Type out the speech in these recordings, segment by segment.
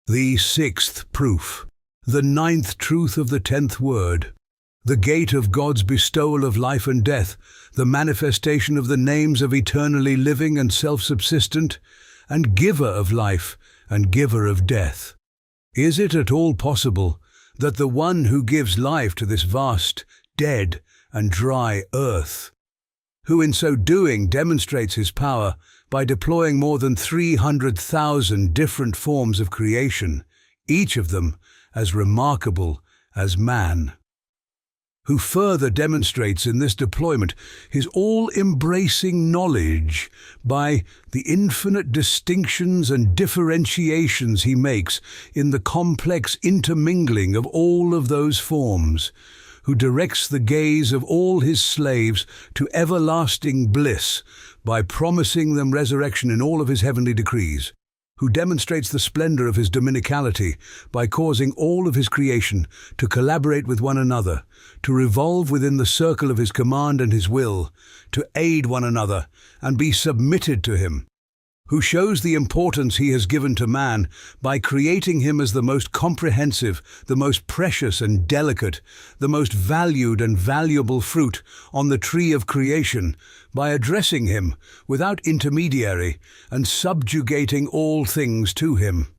The sixth proof, the ninth truth of the 10th word, the gate of God's bestowal of life and death, the manifestation of the names of eternally living and self-subsistent, and giver of life and giver of death. Is it at all possible that the one who gives life to this vast, dead and dry earth, who in so doing demonstrates his power by deploying more than 300,000 different forms of creation, each of them as remarkable as man, who further demonstrates in this deployment his all-embracing knowledge by the infinite distinctions and differentiations he makes in the complex intermingling of all of those forms, who directs the gaze of all his slaves to everlasting bliss by promising them resurrection in all of his heavenly decrees, who demonstrates the splendor of his dominicality by causing all of his creation to collaborate with one another, to revolve within the circle of his command and his will, to aid one another and be submitted to him, who shows the importance he has given to man by creating him as the most comprehensive, the most precious and delicate, the most valued and valuable fruit on the tree of creation, by addressing him without intermediary and subjugating all things to him.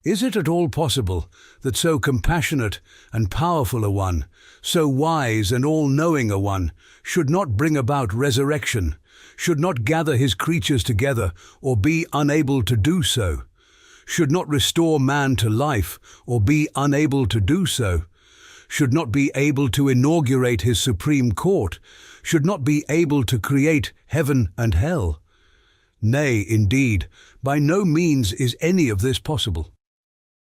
Is it at all possible that so compassionate and powerful a one, so wise and all-knowing a one, should not bring about resurrection, should not gather his creatures together or be unable to do so, should not restore man to life or be unable to do so, should not be able to inaugurate his supreme court, should not be able to create heaven and hell? Nay, indeed, by no means is any of this possible.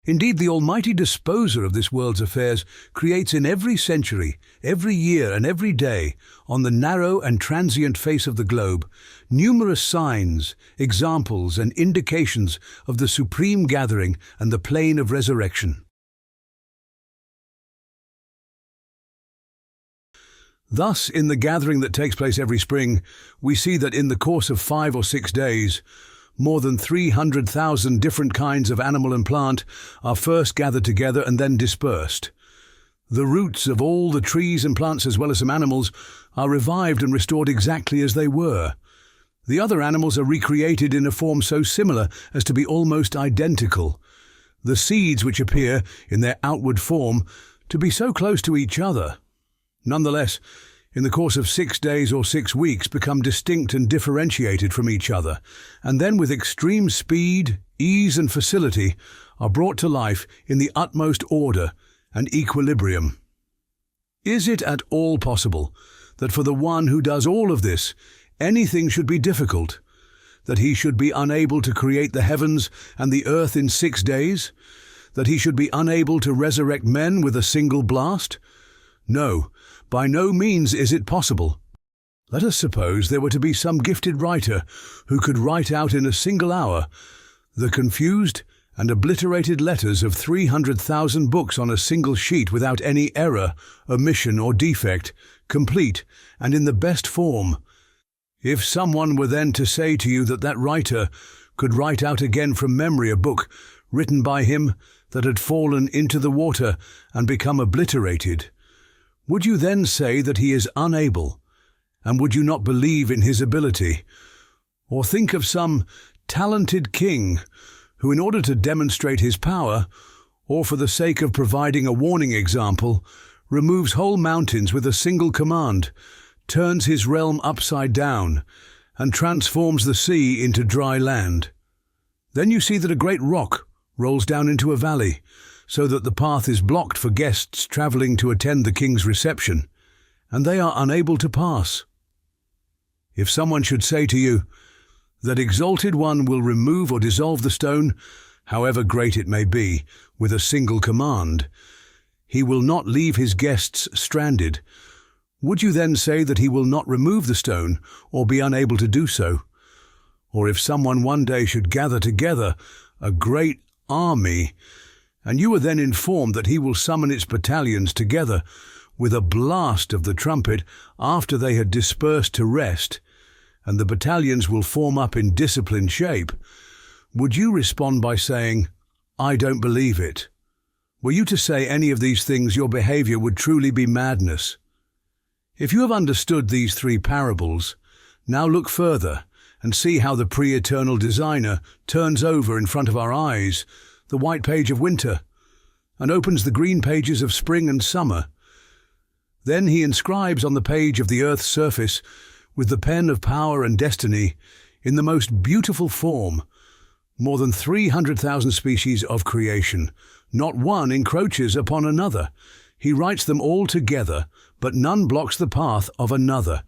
Indeed, the Almighty Disposer of this world's affairs creates in every century, every year and every day, on the narrow and transient face of the globe, numerous signs, examples and indications of the supreme gathering and the plane of resurrection. Thus, in the gathering that takes place every spring, we see that in the course of 5 or 6 days, more than 300,000 different kinds of animal and plant are first gathered together and then dispersed. The roots of all the trees and plants as well as some animals are revived and restored exactly as they were. The other animals are recreated in a form so similar as to be almost identical. The seeds which appear in their outward form to be so close to each other, nonetheless, in the course of 6 days or 6 weeks become distinct and differentiated from each other, and then with extreme speed, ease and facility are brought to life in the utmost order and equilibrium. Is it at all possible that for the one who does all of this, anything should be difficult, that he should be unable to create the heavens and the earth in 6 days, that he should be unable to resurrect men with a single blast? No, by no means is it possible. Let us suppose there were to be some gifted writer who could write out in a single hour the confused and obliterated letters of 300,000 books on a single sheet without any error, omission or defect, complete and in the best form. If someone were then to say to you that that writer could write out again from memory a book written by him that had fallen into the water and become obliterated, would you then say that he is unable, and would you not believe in his ability? Or think of some talented king who, in order to demonstrate his power, or for the sake of providing a warning example, removes whole mountains with a single command, turns his realm upside down, and transforms the sea into dry land. Then you see that a great rock rolls down into a valley, so that the path is blocked for guests travelling to attend the king's reception, and they are unable to pass. If someone should say to you, that exalted one will remove or dissolve the stone, however great it may be, with a single command, he will not leave his guests stranded, would you then say that he will not remove the stone or be unable to do so? Or if someone one day should gather together a great army, and you are then informed that he will summon its battalions together with a blast of the trumpet after they had dispersed to rest, and the battalions will form up in disciplined shape, would you respond by saying, I don't believe it. Were you to say any of these things, your behavior would truly be madness. If you have understood these three parables, now look further and see how the pre-eternal designer turns over in front of our eyes the white page of winter and opens the green pages of spring and summer. Then he inscribes on the page of the earth's surface, with the pen of power and destiny, in the most beautiful form, more than 300,000 species of creation. Not one encroaches upon another. He writes them all together, but none blocks the path of another.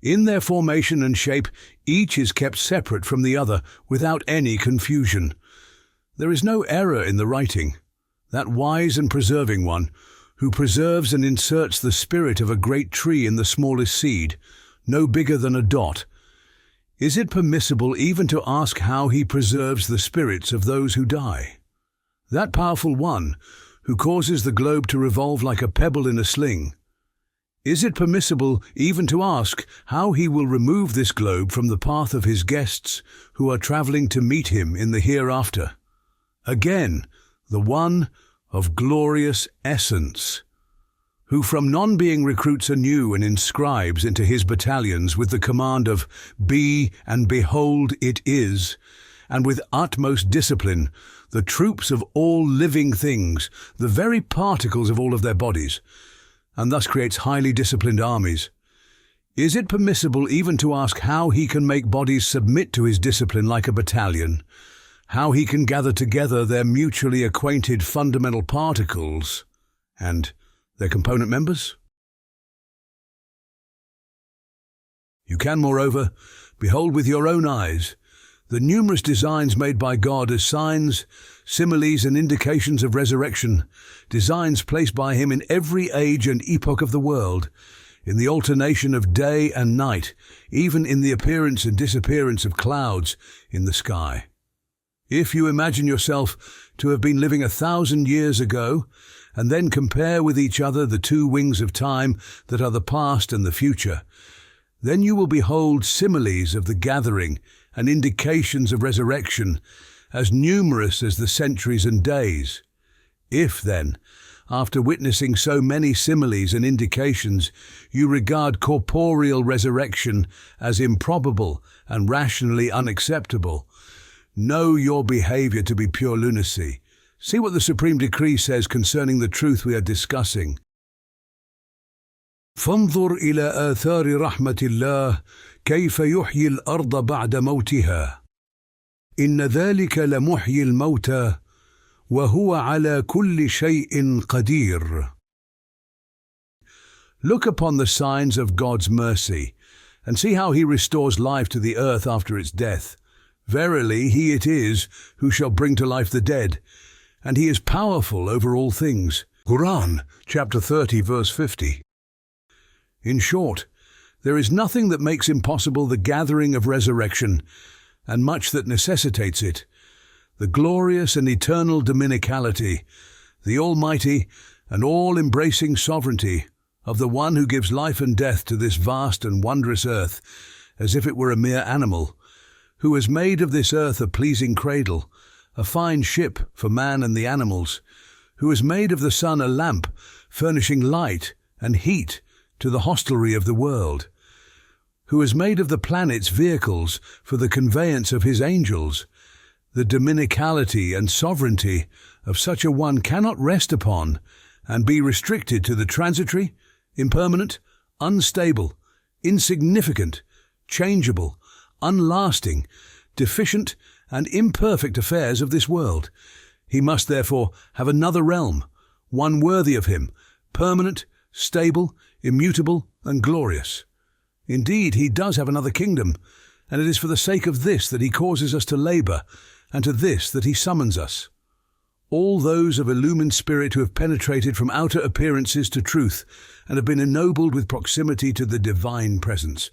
In their formation and shape, each is kept separate from the other without any confusion. There is no error in the writing. That wise and preserving one, who preserves and inserts the spirit of a great tree in the smallest seed, no bigger than a dot. Is it permissible even to ask how he preserves the spirits of those who die? That powerful one, who causes the globe to revolve like a pebble in a sling. Is it permissible even to ask how he will remove this globe from the path of his guests who are traveling to meet him in the hereafter? Again, the one of glorious essence, who from non-being recruits anew and inscribes into his battalions with the command of "Be, and behold it is," and with utmost discipline, the troops of all living things, the very particles of all of their bodies, and thus creates highly disciplined armies. Is it permissible even to ask how he can make bodies submit to his discipline like a battalion? How he can gather together their mutually acquainted fundamental particles and their component members? You can, moreover, behold with your own eyes the numerous designs made by God as signs, similes and indications of resurrection, designs placed by him in every age and epoch of the world, in the alternation of day and night, even in the appearance and disappearance of clouds in the sky. If you imagine yourself to have been living 1,000 years ago, and then compare with each other the two wings of time that are the past and the future, then you will behold similes of the gathering and indications of resurrection as numerous as the centuries and days. If then, after witnessing so many similes and indications, you regard corporeal resurrection as improbable and rationally unacceptable, know your behavior to be pure lunacy. See what the Supreme Decree says concerning the truth we are discussing. فانظر إلى آثار رحمة الله كيف يحيي الأرض بعد موتها إن ذلك لمحيي الموتى وهو على كل شيء قدير. Look upon the signs of God's mercy and see how he restores life to the earth after its death. Verily, he it is who shall bring to life the dead, and he is powerful over all things. Quran, chapter 30, verse 50. In short, there is nothing that makes impossible the gathering of resurrection, and much that necessitates it. The glorious and eternal dominicality, the almighty and all-embracing sovereignty of the one who gives life and death to this vast and wondrous earth, as if it were a mere animal, who has made of this earth a pleasing cradle, a fine ship for man and the animals, who has made of the sun a lamp, furnishing light and heat to the hostelry of the world, who has made of the planets vehicles for the conveyance of his angels. The dominicality and sovereignty of such a one cannot rest upon and be restricted to the transitory, impermanent, unstable, insignificant, changeable, unlasting, deficient, and imperfect affairs of this world. He must therefore have another realm, one worthy of him, permanent, stable, immutable, and glorious. Indeed, he does have another kingdom, and it is for the sake of this that he causes us to labor, and to this that he summons us. All those of illumined spirit who have penetrated from outer appearances to truth, and have been ennobled with proximity to the divine presence,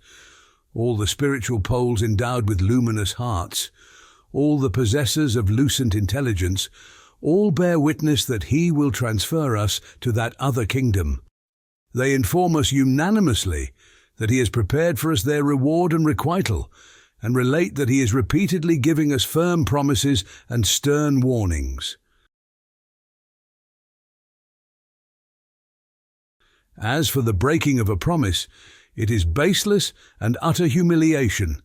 all the spiritual poles endowed with luminous hearts, all the possessors of lucent intelligence, all bear witness that he will transfer us to that other kingdom. They inform us unanimously that he has prepared for us their reward and requital, and relate that he is repeatedly giving us firm promises and stern warnings. As for the breaking of a promise, it is baseless and utter humiliation.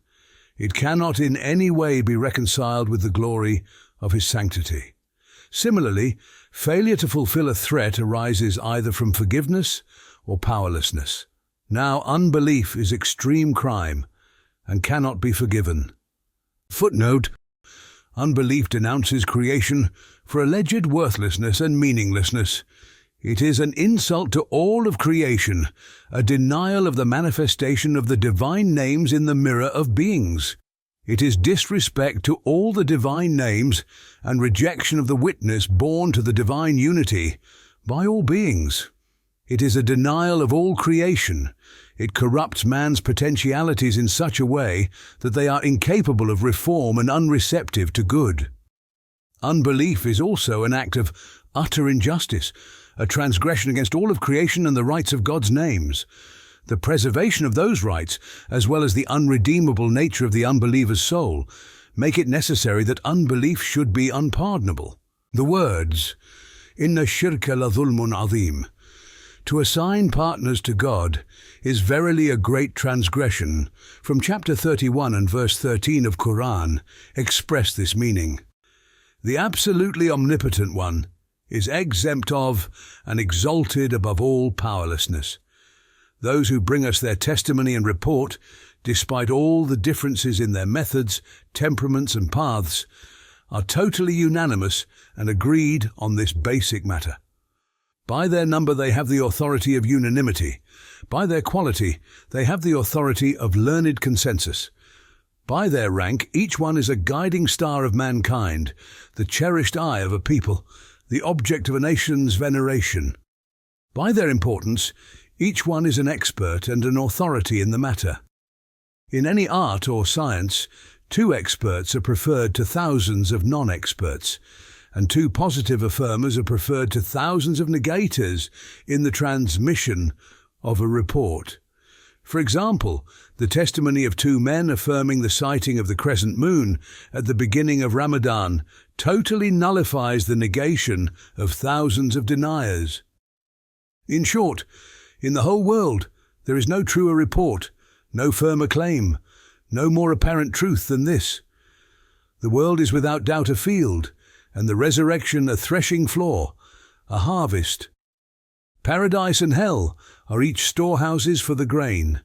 It cannot in any way be reconciled with the glory of his sanctity. Similarly, failure to fulfill a threat arises either from forgiveness or powerlessness. Now, unbelief is extreme crime and cannot be forgiven. Footnote: unbelief denounces creation for alleged worthlessness and meaninglessness. It is an insult to all of creation, a denial of the manifestation of the divine names in the mirror of beings. It is disrespect to all the divine names and rejection of the witness borne to the divine unity by all beings. It is a denial of all creation. It corrupts man's potentialities in such a way that they are incapable of reform and unreceptive to good. Unbelief is also an act of utter injustice, a transgression against all of creation and the rights of God's names. The preservation of those rights, as well as the unredeemable nature of the unbeliever's soul, make it necessary that unbelief should be unpardonable. The words, "Inna shirka la dhulmun azim," to assign partners to God, is verily a great transgression, from chapter 31 and verse 13 of Quran, express this meaning. The absolutely omnipotent one is exempt of and exalted above all powerlessness. Those who bring us their testimony and report, despite all the differences in their methods, temperaments and paths, are totally unanimous and agreed on this basic matter. By their number they have the authority of unanimity. By their quality they have the authority of learned consensus. By their rank each one is a guiding star of mankind, the cherished eye of a people, the object of a nation's veneration. By their importance, each one is an expert and an authority in the matter. In any art or science, 2 experts are preferred to thousands of non-experts, and 2 positive affirmers are preferred to thousands of negators in the transmission of a report. For example, the testimony of 2 men affirming the sighting of the crescent moon at the beginning of Ramadan totally nullifies the negation of thousands of deniers. In short, in the whole world, there is no truer report, no firmer claim, no more apparent truth than this. The world is without doubt a field, and the resurrection a threshing floor, a harvest. Paradise and hell are each storehouses for the grain.